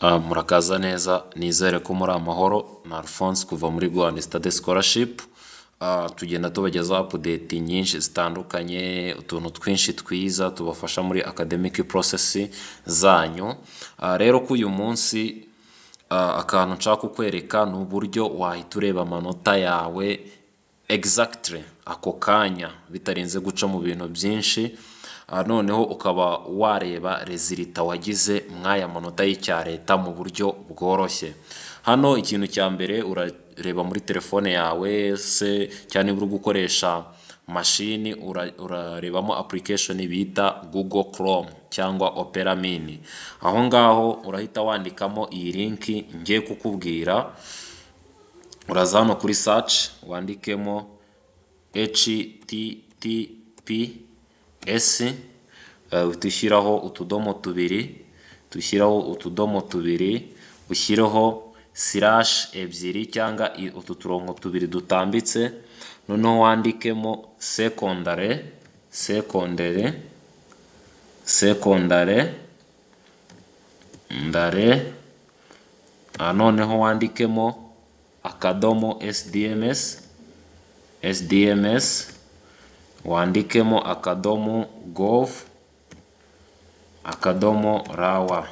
Murakaza neza, nizere ko muri amahoro. Ni Alphonse kuva muri Rwanda Study Scholarship. Tugenda tubagezaho update nyinshi zitandukanye, utuntu twinshi twiza tubafasha muri academic process zanyu. Rero ko uyu munsi akantu nshaka kukwereka ni uburyo wahita ureba amanota yawe exactly ako kanya bitarinze guca mu bintu byinshi. Noneho ukaba wareba resulta wagize mwaya manota y'icya leta mu buryo bworoshye. Hano ikintu cya mbere urareba muri telefone yawe se cyane uri gukoresha machine, urarebamo application bita Google Chrome cyangwa Opera Mini. Aho ngaho urahita wandikamo iyi link ngiye kukubwira. Uraza hano kuri search wandikemo https utushyiraho utudomo tubiri, ushyiraho slash ebyiri cyangwa utu turongo tubiri dutambitse, noneho wandikemo secondary, noneho wandikemo akadomo sdms, wandikemo akadomo gov, akadomo rawa.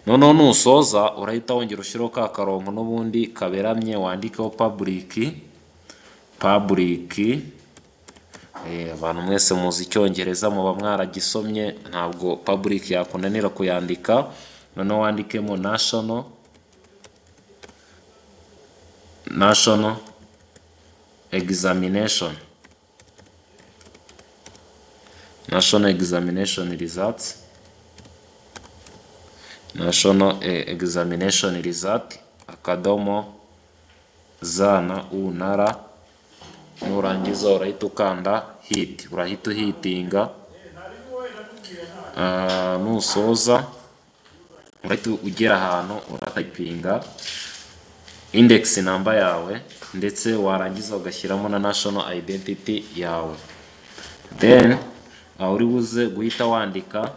Noneho nusoza urahita wongera ushyiraho ka karongo n'ubundi kaberamye, wandikeho public. Abantu mwese muzi icyongereza muba mwaragisomye, ntabwo public yakunanira kuyandika. Noneho wandikemo national examination results, national examination result, akadomo za na u na ra. Nurangiza urahita ukanda hit, urahita uhitinga. Nusoza urahita ugera ahantu uratayipinga index number yawe, ndetse warangiza ugashyiramo na national identity yawe. Then uri buze guhita wandika,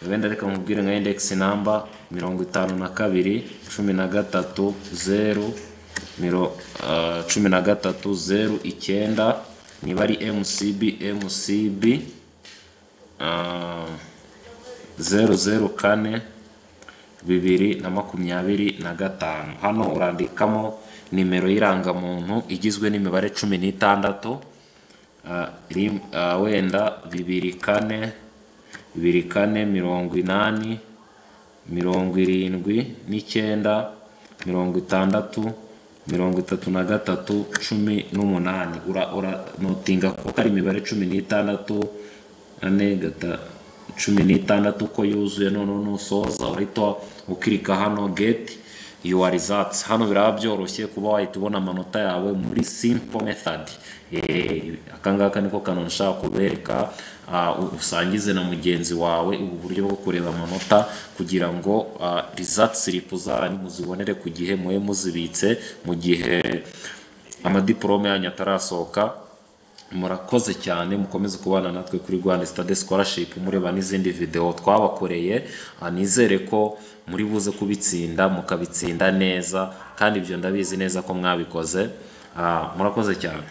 wenda reka nkubwire nka index number 52 13 09 niba ari MCB 004 2025. Hano urandikamo nimero y'irangamuntu igizwe n'imibare 16, wenda 24 80 79 63 18. Uranotinga ko ari imibare 16 ko yuzuye. None nusoza urahita ukirika hano get your results. Hano biraba byoroshye kuba wahita ubona amanota yawe muri simple method. Akangaka niko kantu nshaka kubereka, usangize na mugenzi wawe ubu buryo bwo kureba amanota kugira ngo result slip zanyu muzibonere ku gihe, muwe muzibitse mu gihe amadiplome yanyu atarasohoka. Murakoze cyane, mukomeze kubana natwe kuri Rwanda Study Scholarship mureba n'izindi video twabakoreye. Nizere ko muri buze kubitsinda, mukabitsinda neza, kandi ibyo ndabizi neza ko mwabikoze. Murakoze cyane.